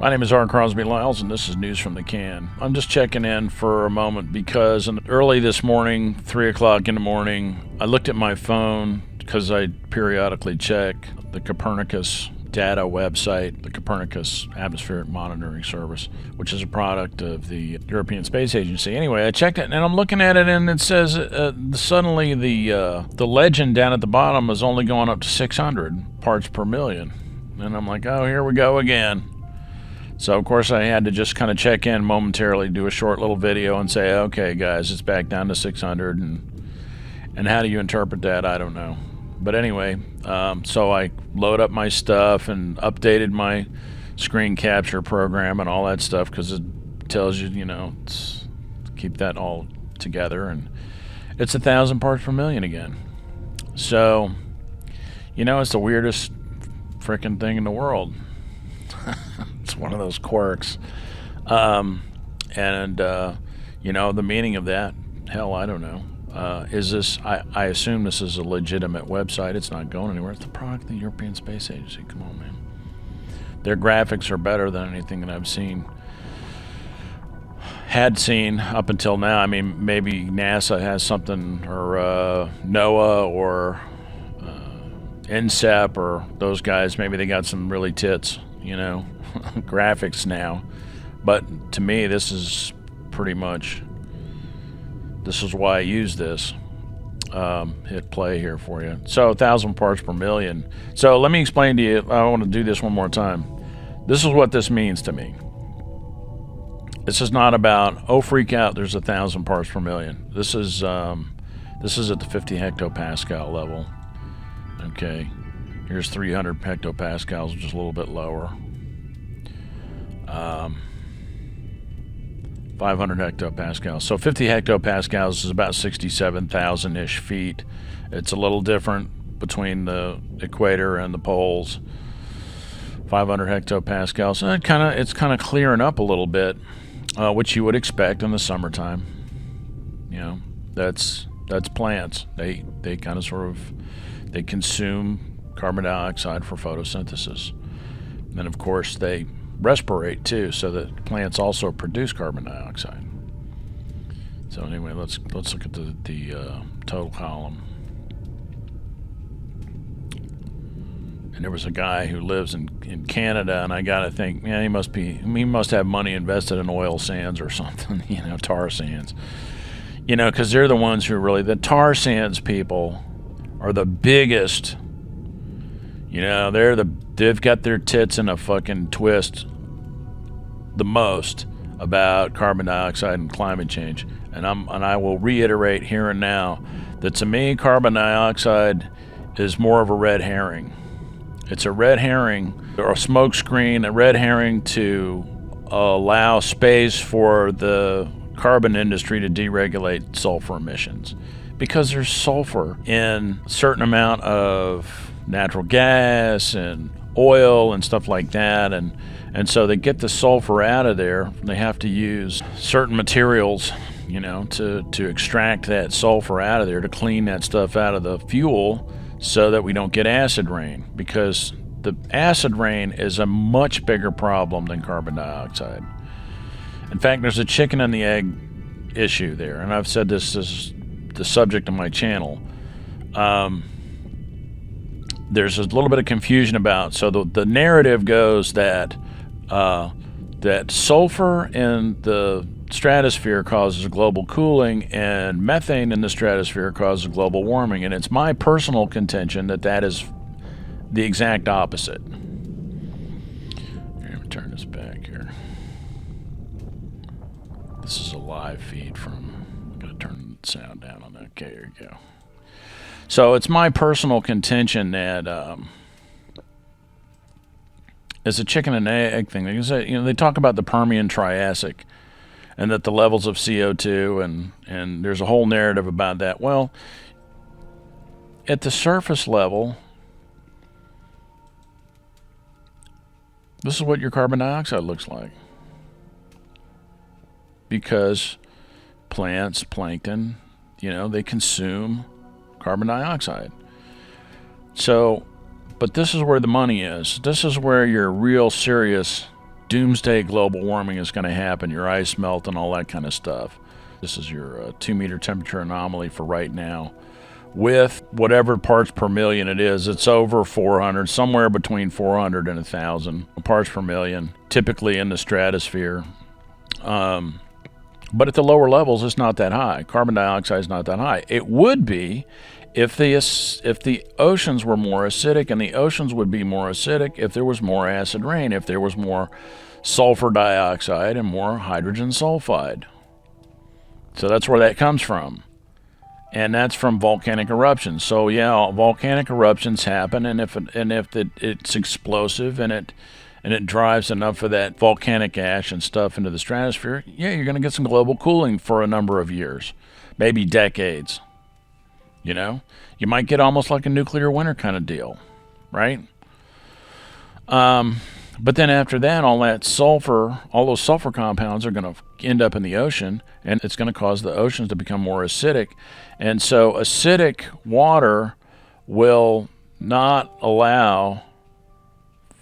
My name is R. Crosby Lyles, and this is News from the Can. I'm just checking in for a moment because early this morning, 3 o'clock in the morning, I looked at my phone because I periodically check the Copernicus data website, the Copernicus Atmospheric Monitoring Service, which is a product of the European Space Agency. Anyway, I checked it, and I'm looking at it, and it says suddenly the legend down at the bottom is only going up to 600 parts per million. And I'm like, oh, here we go again. So, of course, I had to just kind of check in momentarily, do a short little video and say, okay, guys, it's back down to 600. And how do you interpret that? I don't know. But anyway, so I load up my stuff and updated my screen capture program and all that stuff because it tells you, keep that all together. And it's 1,000 parts per million again. So, it's the weirdest freaking thing in the world. It's one of those quirks. The meaning of that, hell, I don't know. Is this, I assume this is a legitimate website. It's not going anywhere. It's the product of the European Space Agency. Come on, man. Their graphics are better than anything that I've had seen up until now. I mean, maybe NASA has something, or NOAA, or INSEP, or those guys. Maybe they got some really tits, graphics now. But to me, this is pretty much, this is why I use this. Hit play here for you. So 1,000 parts per million. So let me explain to you. I want to do this one more time. This is what this means to me. This is not about, oh, freak out, there's 1,000 parts per million. This is at the 50 hectopascal level. Okay, here's 300 hectopascals, which is a little bit lower. 500 hectopascals. So 50 hectopascals is about 67,000-ish feet. It's a little different between the equator and the poles. 500 hectopascals. And it's kind of clearing up a little bit, which you would expect in the summertime. That's plants. They kind of sort of, they consume carbon dioxide for photosynthesis. And then, of course, they respirate too, so that plants also produce carbon dioxide. So anyway, let's look at the total column. And there was a guy who lives in Canada, and I gotta think, man, he must have money invested in oil sands or something, tar sands. Because they're the ones who really, the tar sands people are the biggest. They've got their tits in a fucking twist the most about carbon dioxide and climate change. And I will reiterate here and now that to me, carbon dioxide is more of a red herring. It's a red herring or a smoke screen, a red herring to allow space for the carbon industry to deregulate sulfur emissions. Because there's sulfur in a certain amount of natural gas and oil and stuff like that, and so they get the sulfur out of there. They have to use certain materials, to extract that sulfur out of there, to clean that stuff out of the fuel so that we don't get acid rain, because the acid rain is a much bigger problem than carbon dioxide. In fact, there's a chicken and the egg issue there, and I've said this is the subject of my channel. There's a little bit of confusion about, so the narrative goes that that sulfur in the stratosphere causes global cooling and methane in the stratosphere causes global warming, and it's my personal contention that is the exact opposite. Here, let me turn this back here. This is a live feed I'm going to turn the sound down on that. Okay, here you go. So it's my personal contention that it's a chicken and egg thing. They talk about the Permian Triassic and that the levels of CO2 and there's a whole narrative about that. Well, at the surface level, this is what your carbon dioxide looks like. Because plants, plankton, they consume carbon dioxide. So, but this is where the money is. This is where your real serious doomsday global warming is going to happen, your ice melt and all that kind of stuff. This is your 2-meter temperature anomaly for right now. With whatever parts per million it is, it's over 400, somewhere between 400 and 1,000 parts per million, typically in the stratosphere. But at the lower levels, it's not that high. Carbon dioxide is not that high. It would be if the oceans were more acidic, and the oceans would be more acidic if there was more acid rain, if there was more sulfur dioxide and more hydrogen sulfide. So that's where that comes from. And that's from volcanic eruptions. So yeah, volcanic eruptions happen, and if it's explosive and it drives enough of that volcanic ash and stuff into the stratosphere, yeah, you're going to get some global cooling for a number of years, maybe decades. You know, you might get almost like a nuclear winter kind of deal, right? But then after that, all those sulfur compounds are going to end up in the ocean, and it's going to cause the oceans to become more acidic. And so acidic water will not allow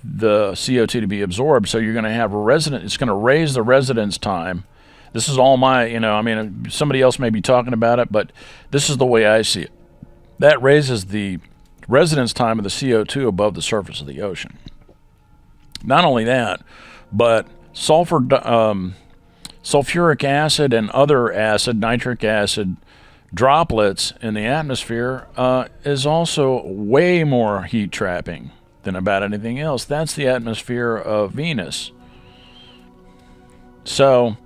the CO2 to be absorbed. So you're going to have it's going to raise the residence time. This is all somebody else may be talking about it, but this is the way I see it. That raises the residence time of the CO2 above the surface of the ocean. Not only that, but sulfuric acid and other acid, nitric acid droplets in the atmosphere is also way more heat trapping than about anything else. That's the atmosphere of Venus. So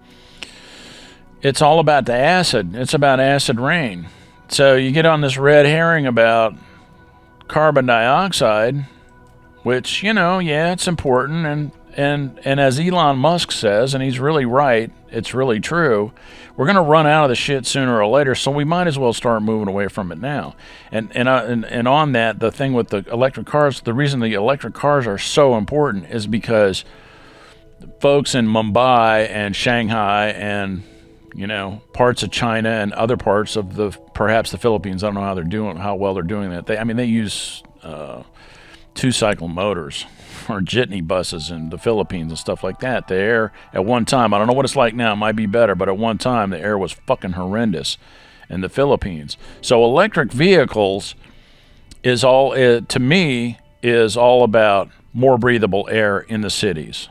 it's all about the acid. It's about acid rain. So you get on this red herring about carbon dioxide, which, it's important. And as Elon Musk says, and he's really right, it's really true, we're going to run out of the shit sooner or later, so we might as well start moving away from it now. And on that, the thing with the electric cars, the reason the electric cars are so important is because folks in Mumbai and Shanghai and parts of China and other parts of perhaps the Philippines, I don't know how well they're doing that. They use 2-cycle motors or jitney buses in the Philippines and stuff like that. The air at one time, I don't know what it's like now, it might be better, but at one time the air was fucking horrendous in the Philippines. So electric vehicles to me is all about more breathable air in the cities.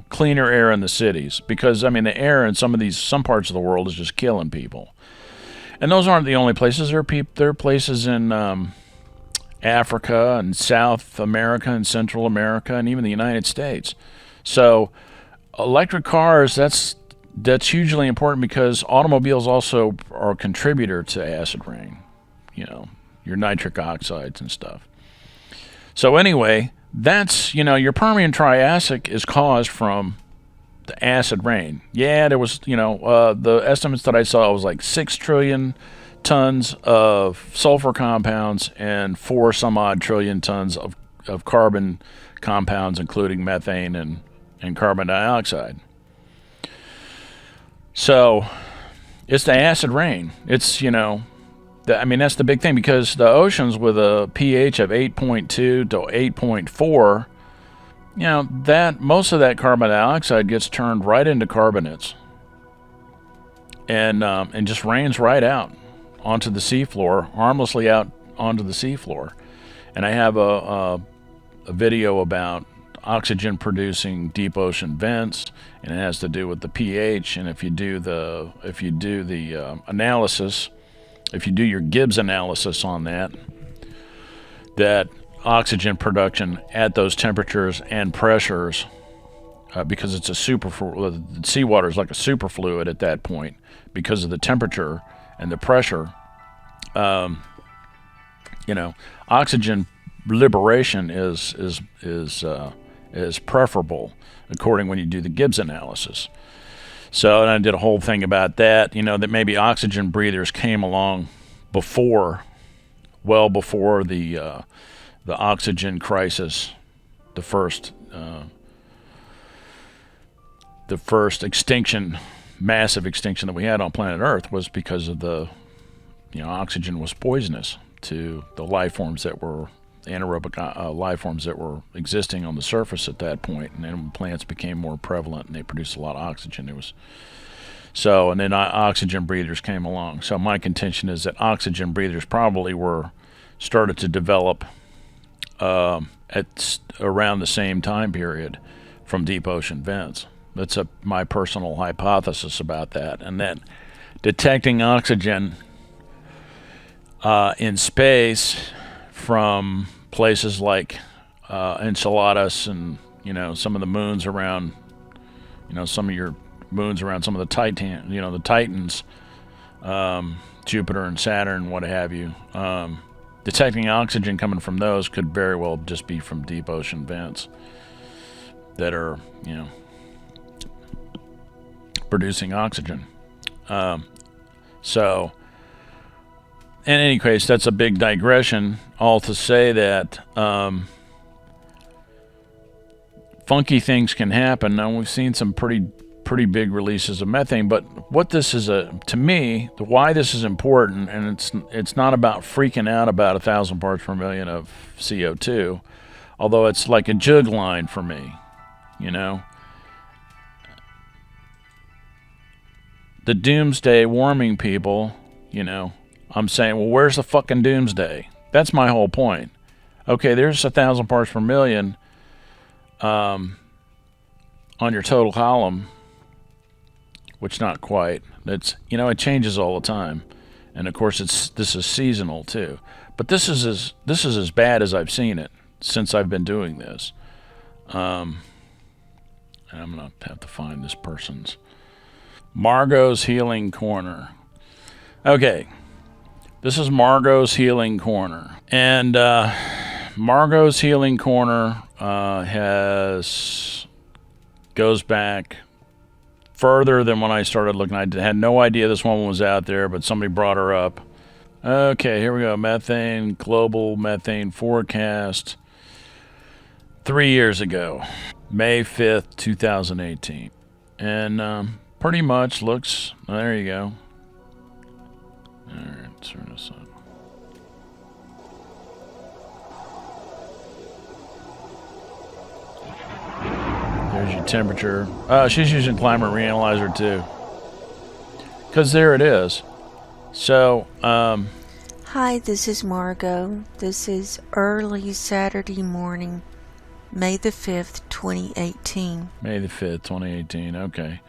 Cleaner air in the cities, because the air in some parts of the world is just killing people. And those aren't the only places. There are places in Africa and South America and Central America and even the United States. So electric cars, that's hugely important, because automobiles also are a contributor to acid rain, your nitric oxides and stuff. So anyway, that's, your Permian Triassic is caused from the acid rain. Yeah, there was, the estimates that I saw was like 6 trillion tons of sulfur compounds and 4 some odd trillion tons of carbon compounds, including methane and carbon dioxide. So it's the acid rain. It's, that's the big thing, because the oceans with a pH of 8.2 to 8.4, that most of that carbon dioxide gets turned right into carbonates and just rains right out onto the seafloor, harmlessly out onto the seafloor. And I have a video about oxygen producing deep ocean vents, and it has to do with the pH. And if you do the analysis, if you do your Gibbs analysis on that oxygen production at those temperatures and pressures, because it's seawater is like a superfluid at that point because of the temperature and the pressure. Oxygen liberation is preferable according when you do the Gibbs analysis. So, and I did a whole thing about that, that maybe oxygen breathers came along well before the oxygen crisis, the first extinction, massive extinction that we had on planet Earth, was because of oxygen was poisonous to the life forms that were anaerobic life forms that were existing on the surface at that point. And then when plants became more prevalent and they produced a lot of oxygen, and then oxygen breathers came along. So my contention is that oxygen breathers probably started to develop at around the same time period from deep ocean vents. That's my personal hypothesis about that. And that detecting oxygen in space from places like Enceladus and some of the moons around, some of your moons around some of the the Titans, Jupiter and Saturn, what have you. Detecting oxygen coming from those could very well just be from deep ocean vents that are, producing oxygen. So, in any case, that's a big digression. All to say that funky things can happen. Now, we've seen some pretty big releases of methane, but what this is to me, why this is important, and it's not about freaking out about 1,000 parts per million of CO2, although it's like a jug line for me, The doomsday warming people, I'm saying, well, where's the fucking doomsday? That's my whole point. Okay, there's 1,000 parts per million on your total column, which not quite. It's it changes all the time, and of course this is seasonal too. But this is as bad as I've seen it since I've been doing this. And I'm gonna have to find this person's Margo's Healing Corner. Okay, this is Margo's Healing Corner, and Margo's Healing Corner goes back further than when I started looking. I had no idea this woman was out there, but somebody brought her up. Okay, here we go. Methane, global methane forecast 3 years ago, May 5th, 2018. And pretty much looks, there you go. All right, turn this on. There's your temperature. She's using climate reanalyzer too. Because there it is. So, Hi, this is Margo. This is early Saturday morning, May the 5th, 2018. May the 5th, 2018. Okay.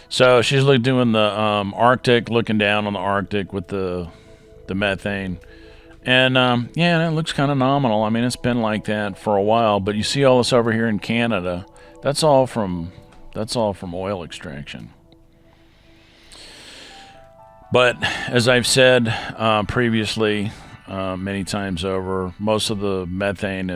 So she's doing the Arctic, looking down on the Arctic with the methane. And yeah, it looks kind of nominal. I mean, it's been like that for a while, but you see all this over here in Canada. That's all from oil extraction. But as I've said previously, many times over, most of the methane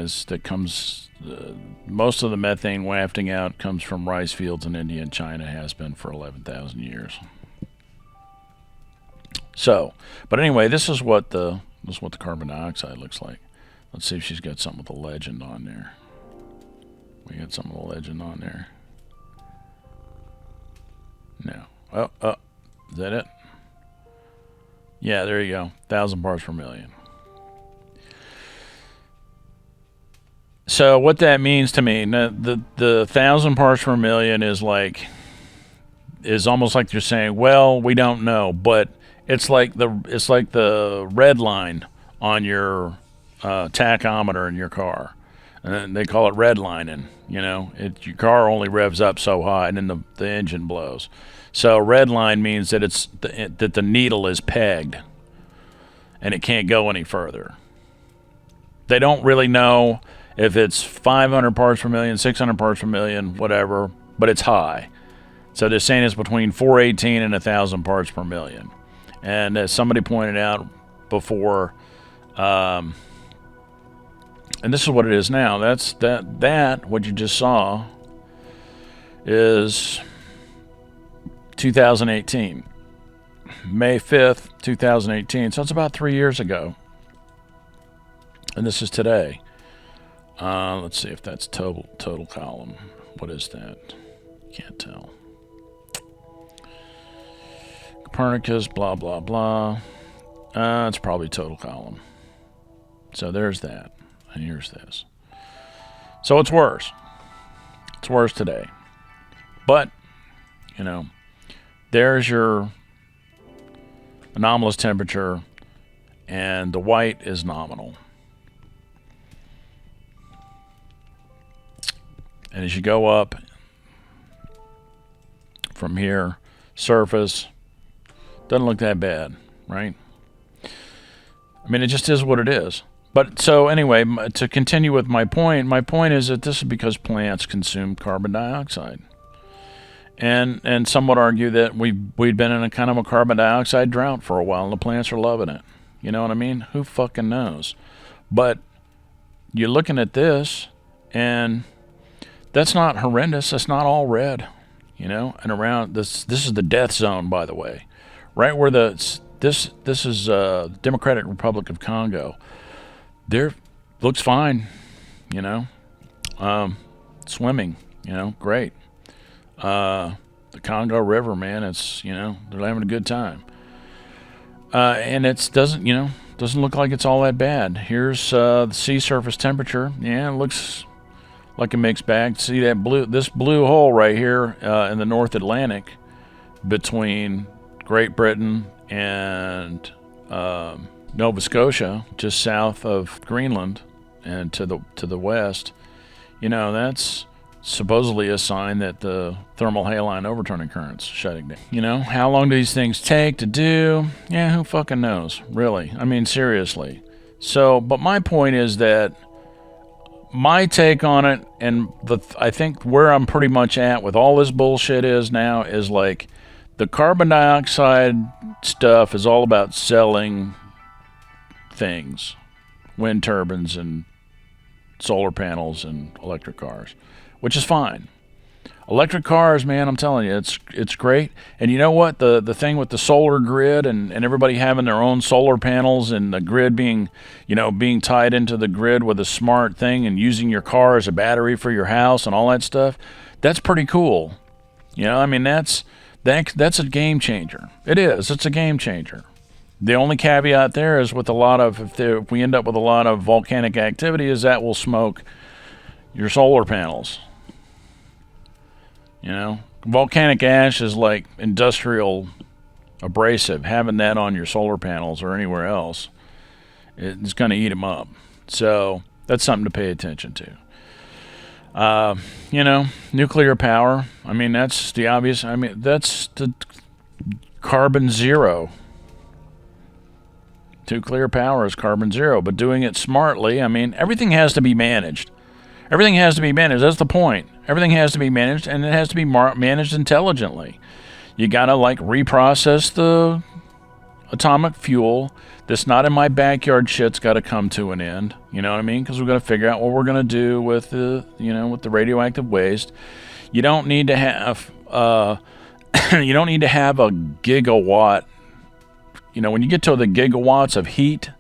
most of the methane wafting out comes from rice fields in India and China, has been for 11,000 years. So, but anyway, this is what the carbon dioxide looks like. Let's see if she's got something with a legend on there. We got something with a legend on there. No. Oh, is that it? Yeah, there you go. 1,000 parts per million. So what that means to me, the 1,000 parts per million is almost like you're saying, well, we don't know, but it's like the red line on your tachometer in your car, and they call it redlining. Your car only revs up so high, and then the engine blows. So red line means that that the needle is pegged, and it can't go any further. They don't really know if it's 500 parts per million, 600 parts per million, whatever, but it's high. So they're saying it's between 418 and 1,000 parts per million. And as somebody pointed out before, and this is what it is now. That what you just saw is 2018, May 5th, 2018. So it's about 3 years ago. And this is today. Let's see if that's total column. What is that? Can't tell. Copernicus, blah, blah, blah. It's probably total column. So there's that. And here's this. So it's worse. It's worse today. But, you know, there's your anomalous temperature, and the white is nominal. And as you go up from here, surface, doesn't look that bad, right? I mean, it just is what it is. But so anyway, to continue with my point is that this is because plants consume carbon dioxide. And some would argue that we'd been in a kind of a carbon dioxide drought for a while, and the plants are loving it. You know what I mean? Who fucking knows? But you're looking at this, and that's not horrendous. That's not all red, you know. And around this is the death zone, by the way, right where this is Democratic Republic of Congo. There looks fine, you know. Swimming, you know, great. The Congo River, man, it's, you know, they're having a good time. And it doesn't look like it's all that bad. Here's the sea surface temperature. Yeah, it looks like a mixed bag. See this blue hole right here in the North Atlantic between Great Britain and Nova Scotia, just south of Greenland and to the west. You know, that's supposedly a sign that the thermal halide overturning current's shutting down. You know, how long do these things take to do? Yeah, who fucking knows, really? I mean, seriously. So, but my point is that my take on it, and I think where I'm pretty much at with all this bullshit is now, is like the carbon dioxide stuff is all about selling things, wind turbines and solar panels and electric cars, which is fine. Electric cars, man, I'm telling you, it's great. And you know what? The thing with the solar grid and everybody having their own solar panels and the grid being tied into the grid with a smart thing and using your car as a battery for your house and all that stuff, that's pretty cool. You know, I mean, that's a game changer. It is. It's a game changer. The only caveat there is with if we end up with a lot of volcanic activity, is that will smoke your solar panels. You know, volcanic ash is like industrial abrasive. Having that on your solar panels or anywhere else, it's going to eat them up. So that's something to pay attention to. You know, nuclear power. I mean, that's the obvious. I mean, that's the carbon zero. Nuclear power is carbon zero, but doing it smartly. I mean, everything has to be managed. Everything has to be managed. That's the point. Everything has to be managed, and it has to be managed intelligently. You got to, like, reprocess the atomic fuel. This not in my backyard shit's got to come to an end. You know what I mean? Because we've got to figure out what we're going to do with the radioactive waste. You don't need to have a gigawatt. You know, when you get to the gigawatts of heat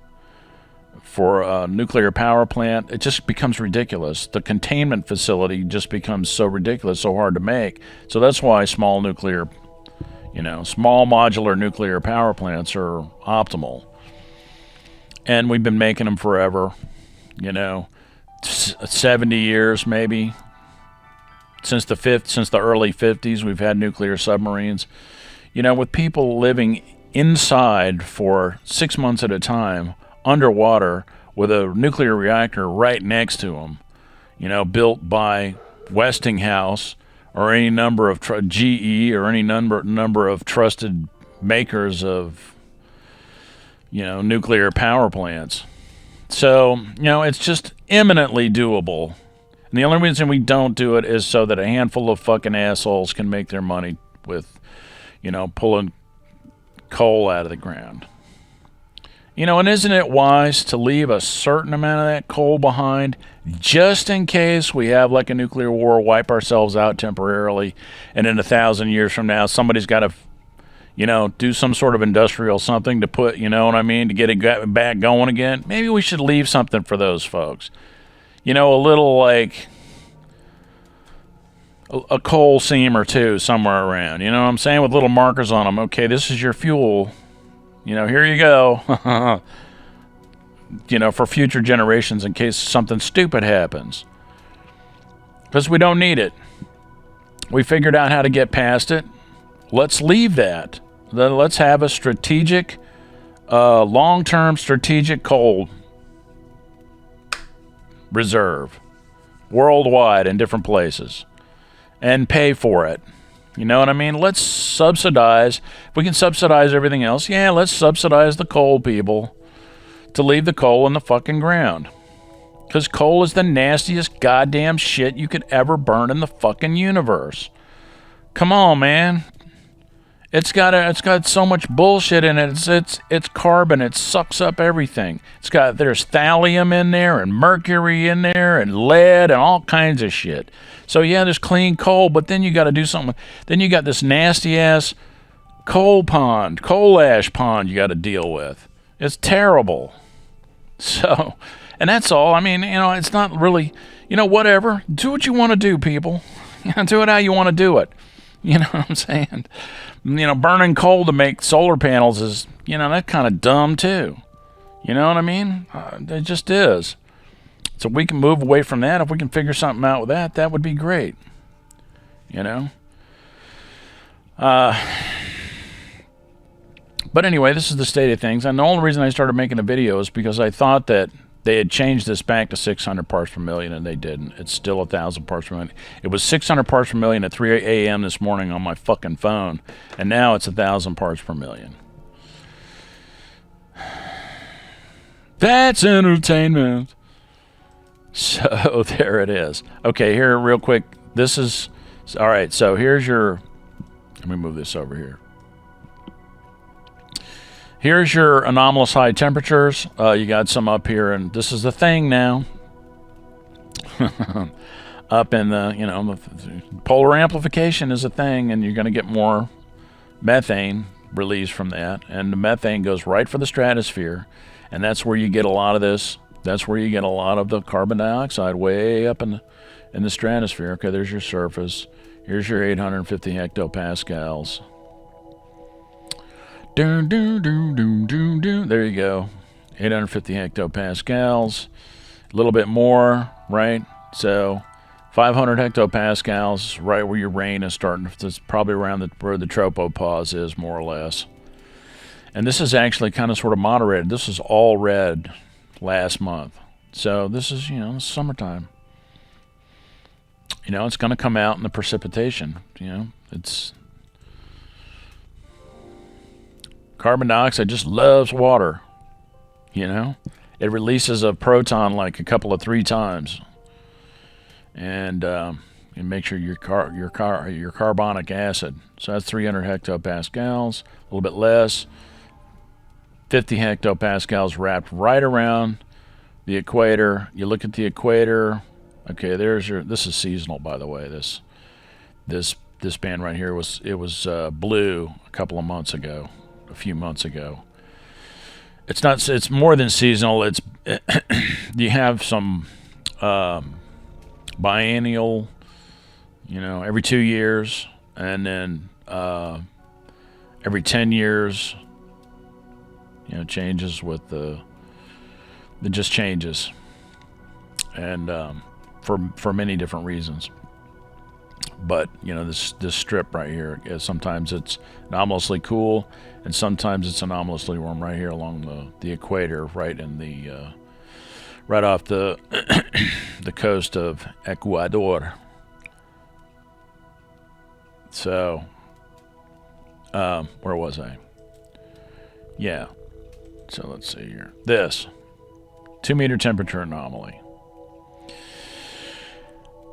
for a nuclear power plant, it just becomes ridiculous. The containment facility just becomes so ridiculous, so hard to make. So that's why small modular nuclear power plants are optimal. And we've been making them forever, 70 years maybe. Since the early 50s, we've had nuclear submarines. With people living inside for 6 months at a time, underwater, with a nuclear reactor right next to them, built by Westinghouse or any number of GE or any number of trusted makers of, nuclear power plants. So, it's just eminently doable. And the only reason we don't do it is so that a handful of fucking assholes can make their money with, pulling coal out of the ground. And isn't it wise to leave a certain amount of that coal behind just in case we have like a nuclear war, wipe ourselves out temporarily, and in 1,000 years from now, somebody's got to, do some sort of industrial something to put, to get it back going again? Maybe we should leave something for those folks. A little like a coal seam or two somewhere around, what I'm saying, with little markers on them. Okay, this is your fuel. Here you go. for future generations in case something stupid happens. Because we don't need it. We figured out how to get past it. Let's leave that. Then let's have a strategic, long-term strategic coal reserve worldwide in different places and pay for it. You know what I mean? Let's subsidize. If we can subsidize everything else, yeah, let's subsidize the coal people to leave the coal in the fucking ground. Because coal is the nastiest goddamn shit you could ever burn in the fucking universe. Come on, man. It's got so much bullshit in it. It's carbon. It sucks up everything. There's thallium in there and mercury in there and lead and all kinds of shit. So yeah, there's clean coal, but then you got to do something. Then you got this nasty ass coal ash pond you got to deal with. It's terrible. So, and that's all. I mean, it's not really, whatever. Do what you want to do, people. Do it how you want to do it. You know what I'm saying? Burning coal to make solar panels is, that kind of dumb too. You know what I mean? It just is. So we can move away from that. If we can figure something out with that, that would be great. But anyway, this is the state of things. And the only reason I started making a video is because I thought that they had changed this back to 600 parts per million, and they didn't. It's still 1,000 parts per million. It was 600 parts per million at 3 a.m. this morning on my fucking phone, and now it's 1,000 parts per million. That's entertainment. So there it is. Okay, here real quick. This is... All right, so here's your... Let me move this over here. Here's your anomalous high temperatures. You got some up here, and this is the thing now. Up in the, the polar amplification is a thing, and you're going to get more methane released from that. And the methane goes right for the stratosphere, and that's where you get a lot of this. That's where you get a lot of the carbon dioxide way up in the stratosphere. Okay, there's your surface. Here's your 850 hectopascals. There you go. 850 hectopascals. A little bit more, right? So 500 hectopascals, right where your rain is starting. It's probably around where the tropopause is, more or less. And this is actually kind of sort of moderated. This is all red last month. So this is, summertime. It's going to come out in the precipitation. It's... Carbon dioxide just loves water, It releases a proton like 3 times, and make sure your carbonic acid. So that's 300 hectopascals, a little bit less. 50 hectopascals wrapped right around the equator. You look at the equator. Okay, there's your. This is seasonal, by the way. This band right here was blue a few months ago. It's more than seasonal. It's you have some biennial, every 2 years, and then every 10 years, changes with it just changes, and for many different reasons. But this strip right here, sometimes it's anomalously cool, and sometimes it's anomalously warm right here along the equator, right in the right off the the coast of Ecuador. So where was I? Yeah. So let's see here. This 2-meter temperature anomaly.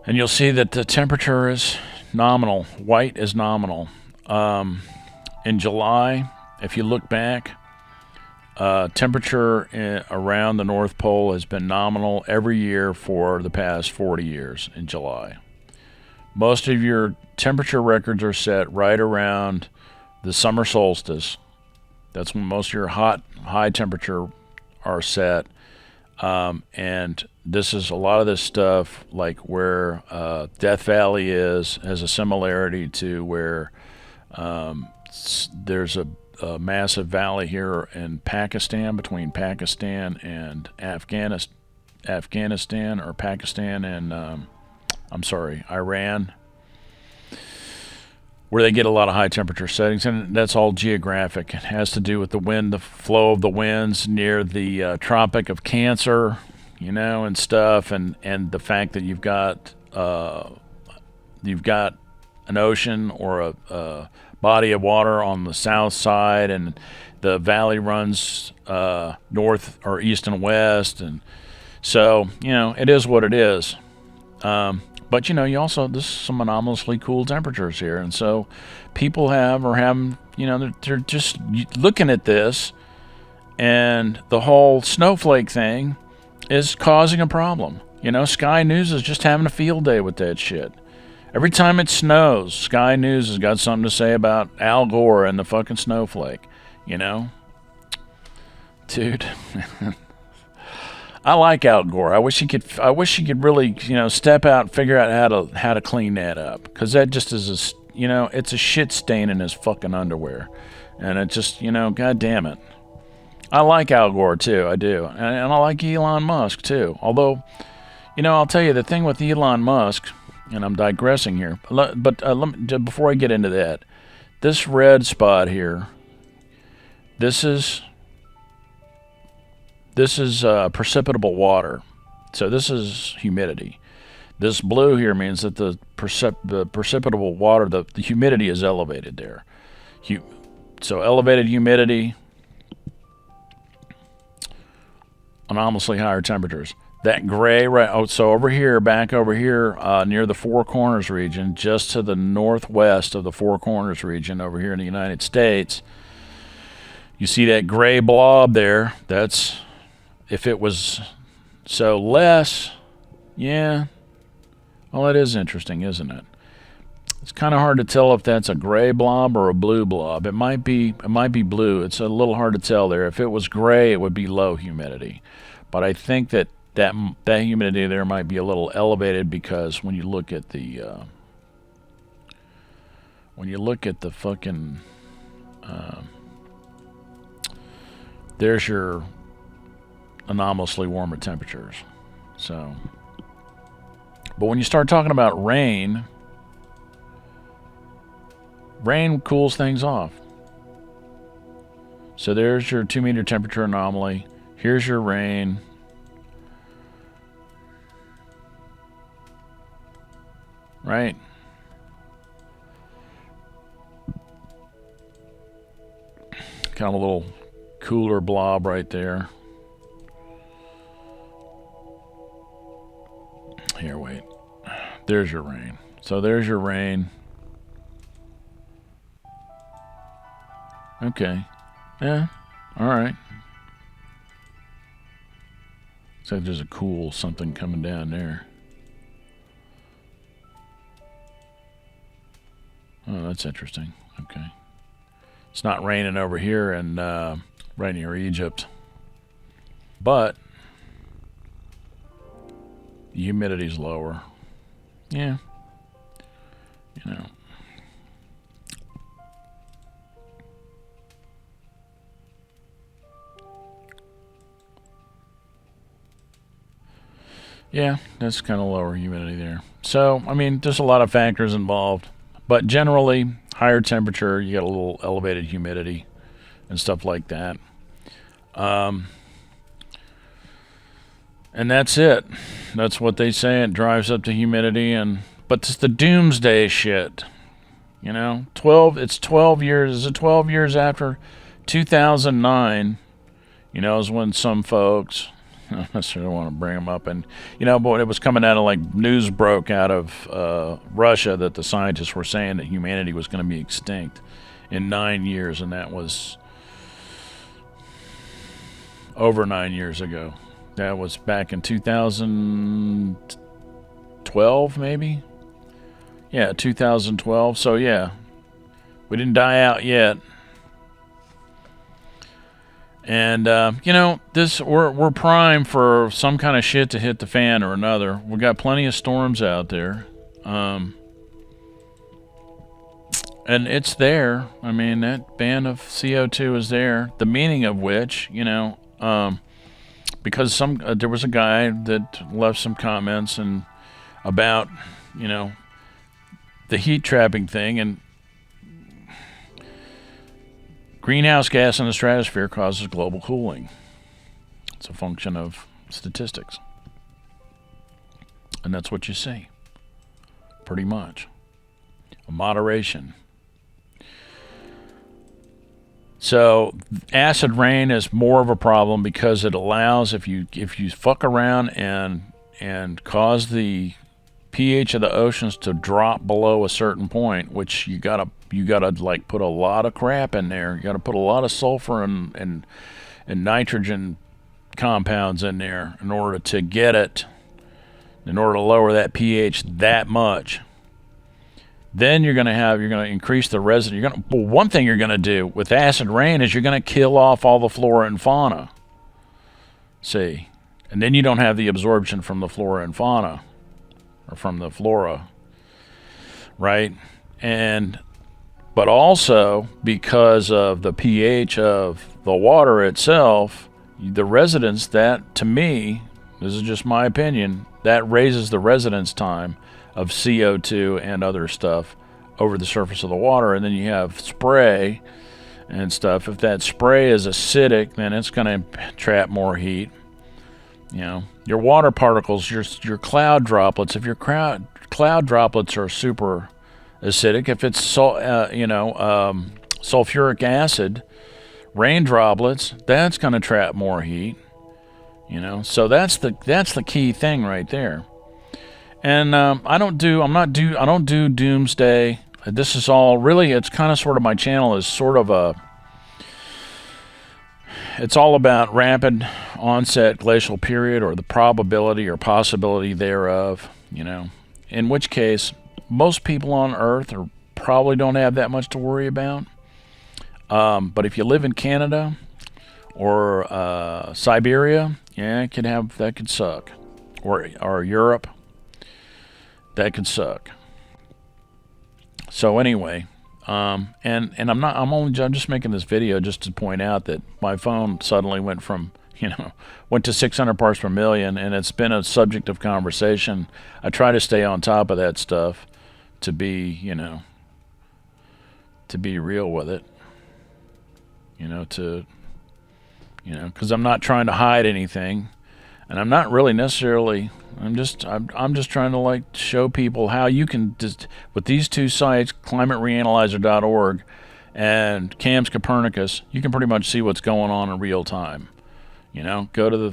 And you'll see that the temperature is nominal. White is nominal. In July, if you look back, temperature around the North Pole has been nominal every year for the past 40 years in July. Most of your temperature records are set right around the summer solstice. That's when most of your high temperature are set. And this is a lot of this stuff, like where Death Valley has a similarity to where there's a a massive valley here in Pakistan, between Pakistan and Afghanistan, or Pakistan and Iran, where they get a lot of high temperature settings, and that's all geographic. It has to do with the wind, the flow of the winds near the Tropic of Cancer, and stuff, and the fact that you've got an ocean or a body of water on the south side, and the valley runs north or east and west, and so it is what it is. But you also, this is some anomalously cool temperatures here, and so people they're just looking at this, and the whole snowflake thing is causing a problem. Sky News is just having a field day with that shit. Every time it snows, Sky News has got something to say about Al Gore and the fucking snowflake. Dude. I like Al Gore. I wish he could really, step out and figure out how to clean that up, because that just is it's a shit stain in his fucking underwear, and it just, god damn it. I like Al Gore too, I do, and I like Elon Musk too. Although, I'll tell you the thing with Elon Musk, and I'm digressing here, but before I get into that, this red spot here, this is precipitable water. So this is humidity. This blue here means that the precipitable water, the humidity is elevated there. So elevated humidity, anomalously higher temperatures. That gray, so back over here, near the Four Corners region, just to the northwest of the Four Corners region over here in the United States, you see that gray blob there? That's, if it was so less, yeah. Well, that is interesting, isn't it? It's kind of hard to tell if that's a gray blob or a blue blob. It might be blue. It's a little hard to tell there. If it was gray, it would be low humidity. But I think that humidity there might be a little elevated, because when you look at the fucking there's your anomalously warmer temperatures. So, but when you start talking about rain cools things off. So there's your 2 meter temperature anomaly. Here's your rain. Right? Kind of a little cooler blob right there. Here, wait. There's your rain. So there's your rain. Okay. Yeah. All right. Looks like there's a cool something coming down there. Oh, that's interesting. Okay. It's not raining over here and right near Egypt. But the humidity's lower. Yeah. Yeah, that's kind of lower humidity there. So, I mean, there's a lot of factors involved. But generally, higher temperature, you get a little elevated humidity and stuff like that. And that's it. That's what they say. It drives up the humidity, but it's the doomsday shit. 12 years. Is it 12 years after 2009? Is when some folks, I don't necessarily want to bring them up, and but it was coming out of, like, news broke out of Russia that the scientists were saying that humanity was going to be extinct in 9 years, and that was over 9 years ago. That was back in 2012, maybe? Yeah, 2012. So, yeah, we didn't die out yet. And, we're primed for some kind of shit to hit the fan or another. We got plenty of storms out there. And it's there. I mean, that band of CO2 is there. The meaning of which, because there was a guy that left some comments and about, the heat trapping thing, and greenhouse gas in the stratosphere causes global cooling. It's a function of statistics. And that's what you see. Pretty much. A moderation. So acid rain is more of a problem because it allows, if you fuck around and cause the pH of the oceans to drop below a certain point, which you gotta like put a lot of crap in there. You gotta put a lot of sulfur and nitrogen compounds in there in order to lower that pH that much. Then you're going to increase the residence. One thing you're going to do with acid rain is you're going to kill off all the flora and fauna. See, and then you don't have the absorption from the flora and fauna, or from the flora, right? But also because of the pH of the water itself, the residence, that to me, this is just my opinion, that raises the residence time of CO2 and other stuff over the surface of the water. And then you have spray and stuff. If that spray is acidic, then it's going to trap more heat. Your water particles, your cloud droplets, if your cloud droplets are super acidic, if it's sulfuric acid, rain droplets, that's going to trap more heat. So that's the key thing right there. And I don't do doomsday. This is all really, it's kind of sort of, my channel is sort of it's all about rapid onset glacial period, or the probability or possibility thereof, in which case most people on Earth probably don't have that much to worry about. But if you live in Canada or Siberia, that could suck. Or Europe, that could suck. So anyway, and I'm just making this video just to point out that my phone suddenly went to 600 parts per million, and it's been a subject of conversation. I try to stay on top of that stuff to be real with it, because I'm not trying to hide anything. And I'm not really necessarily, I'm just trying to show people how you can just, with these two sites, climatereanalyzer.org and CAM's Copernicus, you can pretty much see what's going on in real time. Go to the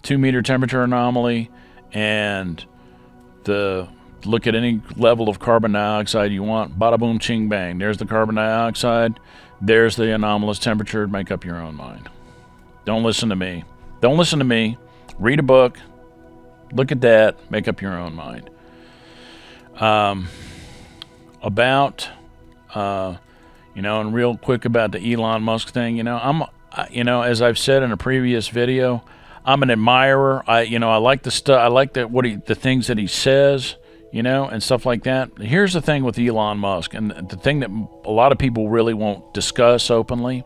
2-meter temperature anomaly and look at any level of carbon dioxide you want. Bada boom, ching bang. There's the carbon dioxide. There's the anomalous temperature. Make up your own mind. Don't listen to me. Read a book, look at that, make up your own mind. And real quick about the Elon Musk thing, as I've said in a previous video, I'm an admirer. I like the stuff. I like the things that he says, and stuff like that. Here's the thing with Elon Musk, and the thing that a lot of people really won't discuss openly,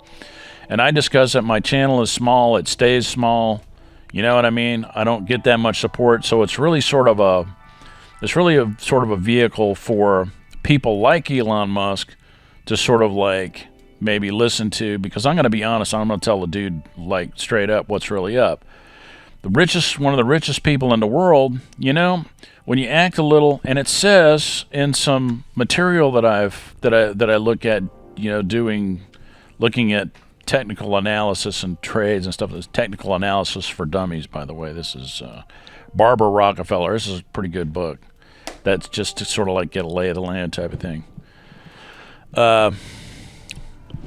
and I discuss it. My channel is small; it stays small. You know what I mean? I don't get that much support, so it's really sort of a vehicle for people like Elon Musk to sort of maybe listen to, because I'm going to be honest, I'm going to tell the dude straight up what's really up. One of the richest people in the world, when you act a little, and it says in some material that I look at, looking at technical analysis and trades and stuff. There's technical analysis for dummies, by the way. This is Barbara Rockefeller. This is a pretty good book. That's just to sort of get a lay of the land type of thing. But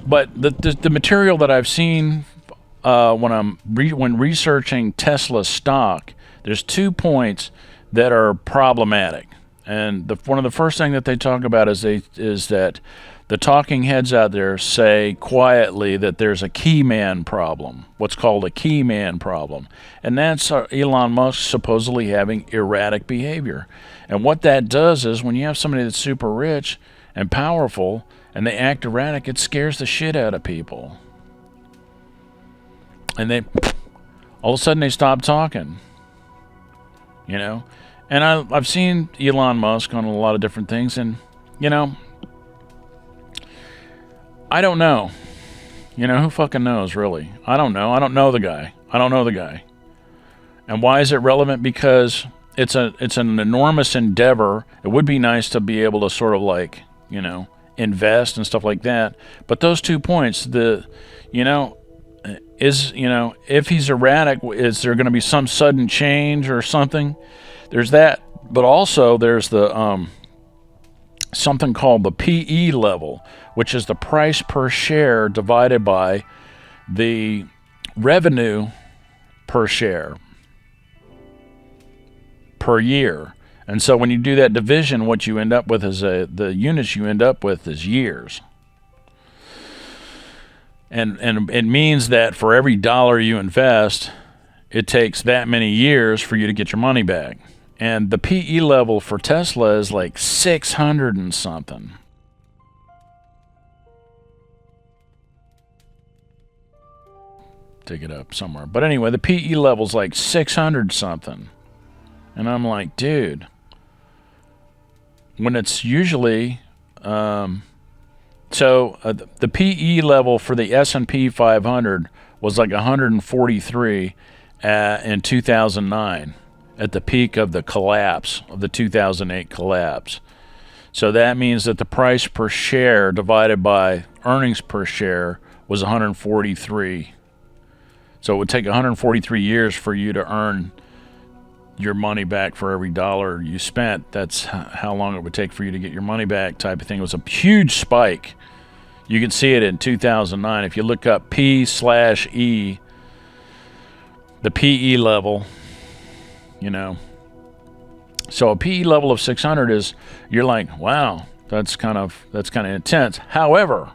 the material that I've seen when researching Tesla stock, there's 2 points that are problematic. And one of the first thing that they talk about is that the talking heads out there say quietly that there's a key man problem, what's called a key man problem. And that's Elon Musk supposedly having erratic behavior. And what that does is when you have somebody that's super rich and powerful and they act erratic, it scares the shit out of people. And they, all of a sudden they stop talking. You know? And I've seen Elon Musk on a lot of different things, and, you know, I don't know. You know, who fucking knows, really? I don't know. I don't know the guy. And why is it relevant? Because it's an enormous endeavor. It would be nice to be able to sort of like, you know, invest and stuff like that. But those 2 points, if he's erratic, is there going to be some sudden change or something? There's that. But also there's the something called the PE level, which is the price per share divided by the revenue per share per year. And so when you do that division, what you end up with is the units you end up with is years. And it means that for every dollar you invest, it takes that many years for you to get your money back. And the PE level for Tesla is like 600 and something. Dig it up somewhere. But anyway, the PE level's like 600 something. And I'm like, dude, when it's usually, the PE level for the S&P 500 was like 143 in 2009. At the peak of the collapse, of the 2008 collapse. So that means that the price per share divided by earnings per share was 143. So it would take 143 years for you to earn your money back for every dollar you spent. That's how long it would take for you to get your money back, type of thing. It was a huge spike. You can see it in 2009. If you look up P/E, the PE level, you know. So a PE level of 600 is, you're like, wow, that's kind of intense. However,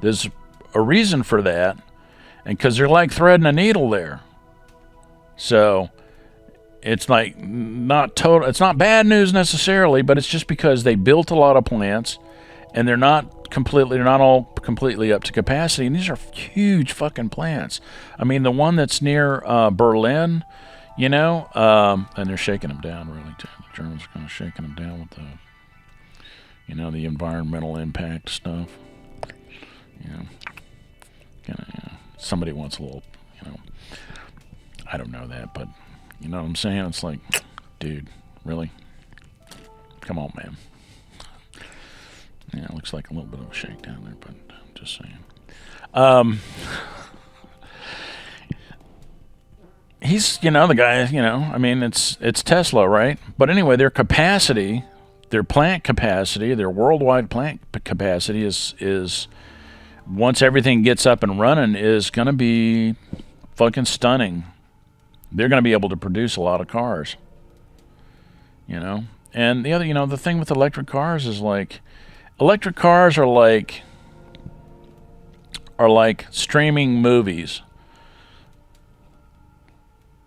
there's a reason for that, and because they're like threading a needle there. So it's like it's not bad news necessarily, but it's just because they built a lot of plants and they're not all completely up to capacity. And these are huge fucking plants. I mean, the one that's near Berlin, you know, and they're shaking them down really too. The Germans are kind of shaking them down with the environmental impact stuff. You know, somebody wants a little, I don't know that, but you know what I'm saying? It's like, dude, really? Come on, man. Yeah, it looks like a little bit of a shakedown there, but I'm just saying. He's, the guy, I mean, it's Tesla, right? But anyway, their capacity, their plant capacity, their worldwide plant capacity is once everything gets up and running, is going to be fucking stunning. They're going to be able to produce a lot of cars, And the other, the thing with electric cars is like, electric cars are like streaming movies.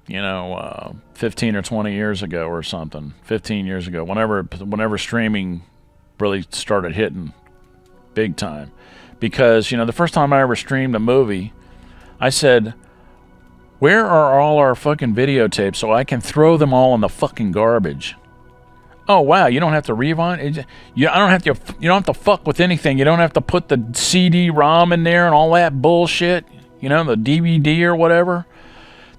15 or 20 years ago or something, 15 years ago, whenever streaming really started hitting big time. Because, the first time I ever streamed a movie, I said, where are all our fucking videotapes so I can throw them all in the fucking garbage? Oh, wow, you don't have to rewind? You don't have to fuck with anything. You don't have to put the CD-ROM in there and all that bullshit, the DVD or whatever.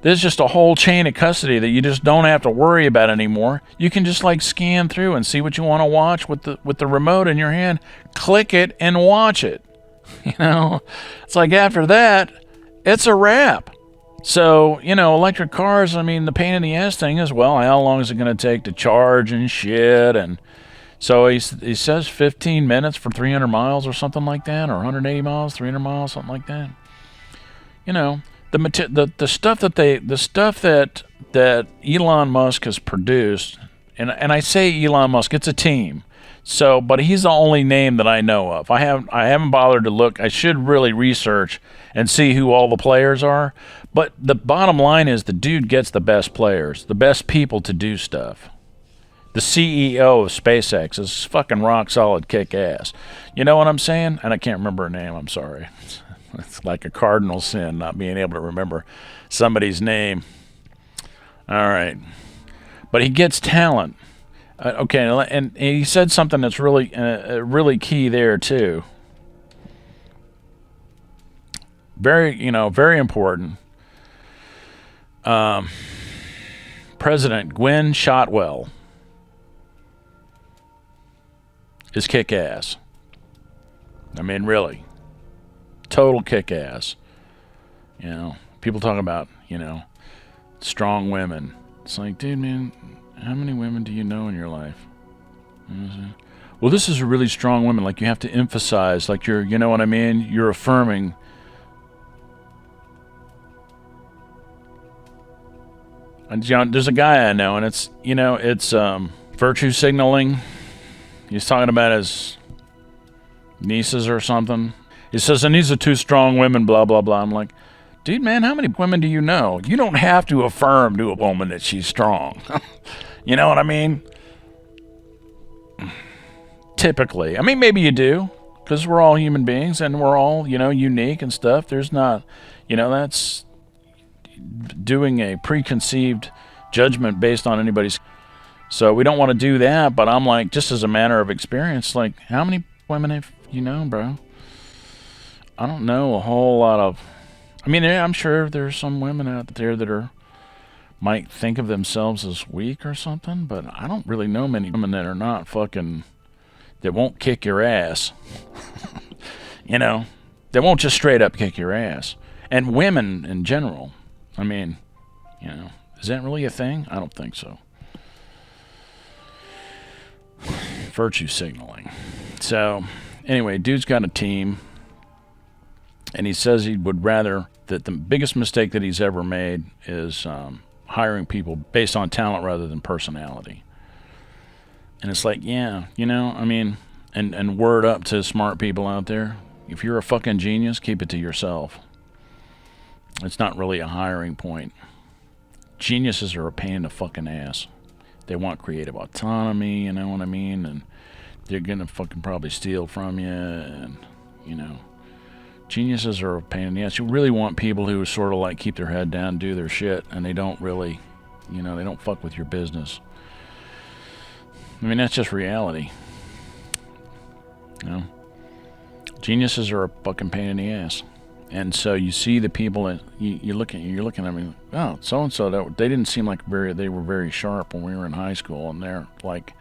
There's just a whole chain of custody that you just don't have to worry about anymore. You can just scan through and see what you want to watch with the remote in your hand. Click it and watch it. It's like after that, it's a wrap. So, electric cars, I mean, the pain in the ass thing is, well, how long is it going to take to charge and shit? And so he says 15 minutes for 300 miles or something like that, or 180 miles, 300 miles, something like that. The stuff that Elon Musk has produced, and I say Elon Musk, it's a team. So, but he's the only name that I know of. I haven't bothered to look. I should really research and see who all the players are. But the bottom line is the dude gets the best players, the best people to do stuff. The CEO of SpaceX is fucking rock solid kick ass. You know what I'm saying? And I can't remember her name. I'm sorry. It's like a cardinal sin not being able to remember somebody's name. All right. But he gets talent. Okay, and he said something that's really key there too. Very important. President Gwen Shotwell is kick-ass. I mean, really. Total kick-ass. People talk about, strong women. It's like, dude, man, how many women do you know in your life? Well, this is a really strong woman. Like, you have to emphasize, like, you know what I mean? You're affirming. And, there's a guy I know, and it's virtue signaling. He's talking about his nieces or something. He says, and these are two strong women, blah, blah, blah. I'm like, dude, man, how many women do you know? You don't have to affirm to a woman that she's strong. You know what I mean? Typically. I mean, maybe you do, because we're all human beings, and we're all, unique and stuff. There's not, that's doing a preconceived judgment based on anybody's. So we don't want to do that, but I'm like, just as a matter of experience, like, how many women have you known, bro? I don't know a whole lot of. I mean, I'm sure there's some women out there that might think of themselves as weak or something, but I don't really know many women that are not fucking, that won't kick your ass. They won't just straight up kick your ass. And women in general, I mean, is that really a thing? I don't think so. Virtue signaling. So, anyway, dude's got a team, and he says he would rather, that the biggest mistake that he's ever made is hiring people based on talent rather than personality. And it's like, yeah, I mean, and word up to smart people out there, if you're a fucking genius, keep it to yourself. It's not really a hiring point. Geniuses are a pain in the fucking ass. They want creative autonomy, you know what I mean? And they're gonna fucking probably steal from you, and, geniuses are a pain in the ass. You really want people who sort of like keep their head down, do their shit, and they don't really, they don't fuck with your business. I mean, that's just reality. Geniuses are a fucking pain in the ass. And so you see the people that you're looking at me, oh, so and so, they didn't seem like they were very sharp when we were in high school, and they're like,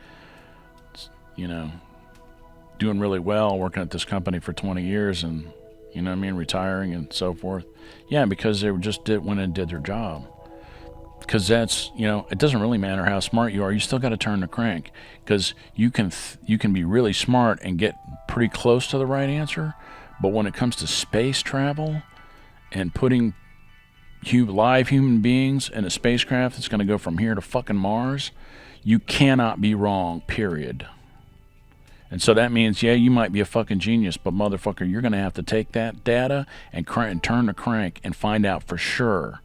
doing really well, working at this company for 20 years, and retiring and so forth. Yeah, because they went and did their job. Because that's, it doesn't really matter how smart you are. You still got to turn the crank, because you can be really smart and get pretty close to the right answer. But when it comes to space travel and putting live human beings in a spacecraft that's going to go from here to fucking Mars, you cannot be wrong, period. And so that means, yeah, you might be a fucking genius, but motherfucker, you're going to have to take that data and turn the crank and find out for sure.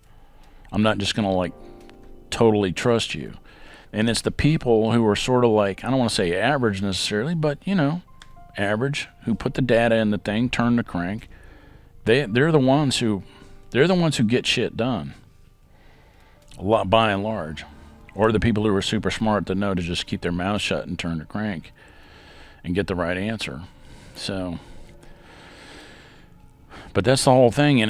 I'm not just going to, like, totally trust you. And it's the people who are sort of like, I don't want to say average necessarily, but, average, who put the data in the thing, turn the crank. They're the ones who get shit done. A lot, by and large. Or the people who are super smart that know to just keep their mouth shut and turn the crank and get the right answer. So, but that's the whole thing,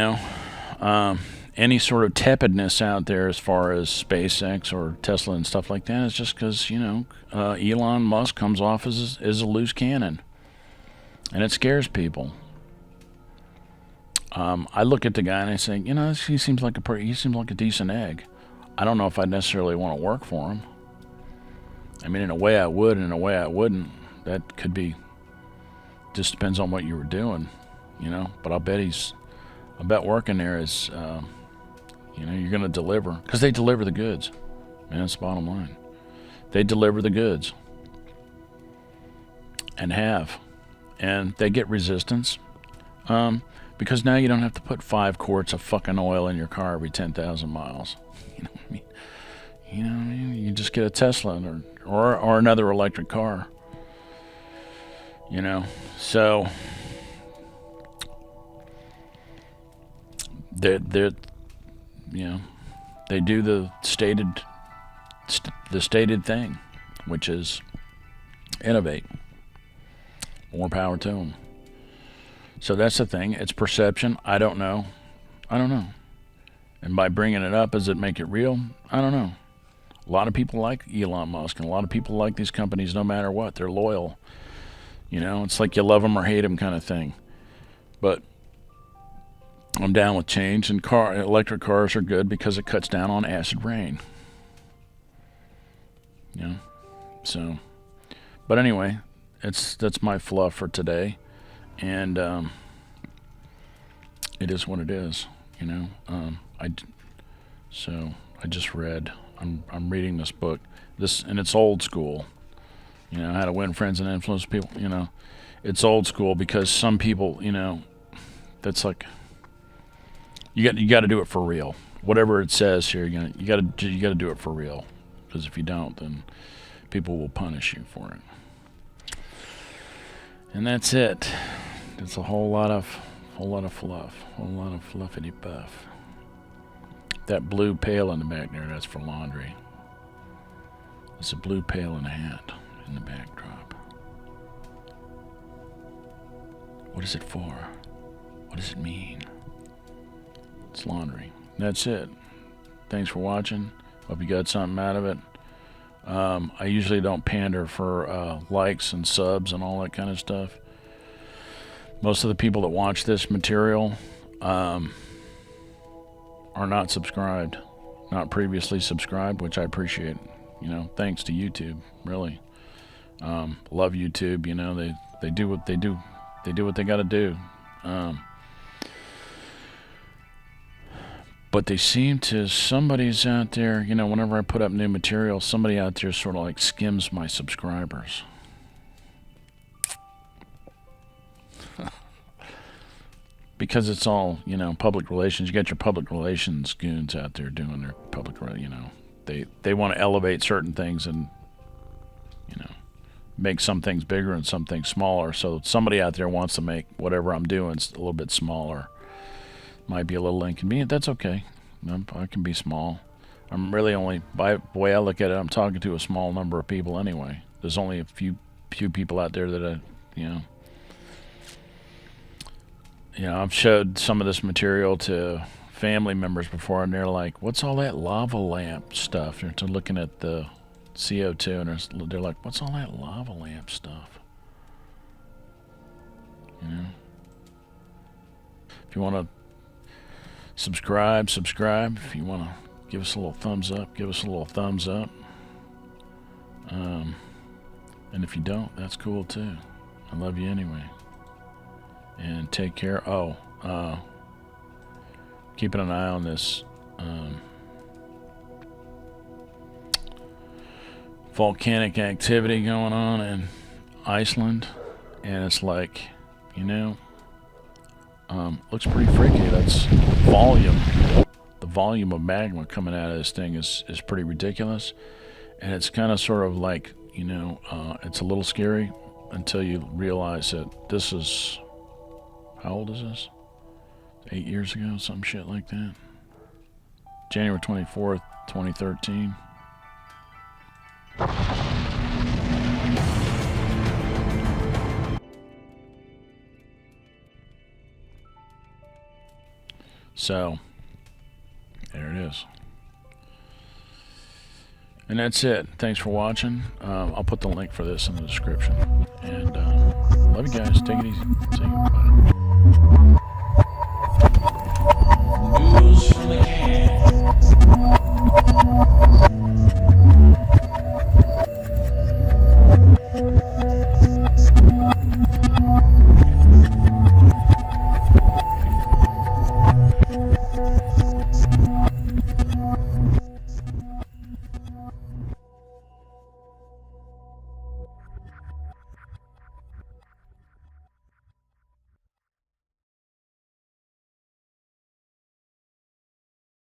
any sort of tepidness out there as far as SpaceX or Tesla and stuff like that is just because, Elon Musk comes off as a loose cannon. And it scares people. I look at the guy and I say, he seems like a decent egg. I don't know if I necessarily want to work for him. I mean, in a way I would, and in a way I wouldn't. That could be, just depends on what you were doing, But I bet working there is, you're going to deliver. Because they deliver the goods. Man, that's the bottom line. They deliver the goods. And have. And they get resistance. Because now you don't have to put 5 quarts of fucking oil in your car every 10,000 miles. You know what I mean? You know what I mean? You just get a Tesla or another electric car. You know, so they're you know, they do the stated thing, which is innovate. More power to them. So that's the thing. It's perception. I don't know. And by bringing it up, does it make it real? I don't know. A lot of people like Elon Musk, and a lot of people like these companies no matter what. They're loyal. You know, it's like you love them or hate them kind of thing. But I'm down with change, and electric cars are good because it cuts down on acid rain. You know, so. But anyway, that's my fluff for today, and it is what it is. You know, I just read. I'm reading this book. And it's old school. You know, how to win friends and influence people. You know, it's old school because some people, you know, that's like you got to do it for real. Whatever it says here, you got to do it for real. Because if you don't, then people will punish you for it. And that's it. It's a whole lot of fluff, a whole lot of fluffity puff. That blue pail in the back there, that's for laundry. It's a blue pail and a hat in the backdrop. What is it for? What does it mean? It's laundry. That's it. Thanks for watching. Hope you got something out of it. I usually don't pander for likes and subs and all that kind of stuff. Most of the people that watch this material are not subscribed, not previously subscribed, which I appreciate. You know, thanks to YouTube, really. Love YouTube. You know, they do what they do. They do what they got to do. But they seem to, somebody's out there, you know, whenever I put up new material, somebody out there sort of like skims my subscribers. Because it's all, you know, public relations. You got your public relations goons out there doing their public, you know, they want to elevate certain things and, you know, make some things bigger and some things smaller. So somebody out there wants to make whatever I'm doing a little bit smaller. Might be a little inconvenient. That's okay. I can be small. I'm really only, by the way I look at it, I'm talking to a small number of people anyway. There's only a few people out there that I've showed some of this material to family members before, and they're like, what's all that lava lamp stuff? They're looking at the CO2, and they're like, what's all that lava lamp stuff? You know? If you want to subscribe. If you want to give us a little thumbs up, give us a little thumbs up. And if you don't, that's cool too. I love you anyway. And take care. Keeping an eye on this volcanic activity going on in Iceland, and it's like, you know, looks pretty freaky. That's volume. The volume of magma coming out of this thing is pretty ridiculous, and it's kind of sort of like, you know, it's a little scary until you realize that this is, how old is this? 8 years ago, some shit like that. January 24th, 2013. So, there it is. And that's it. Thanks for watching. I'll put the link for this in the description. And love you guys. Take it easy. See you. Bye.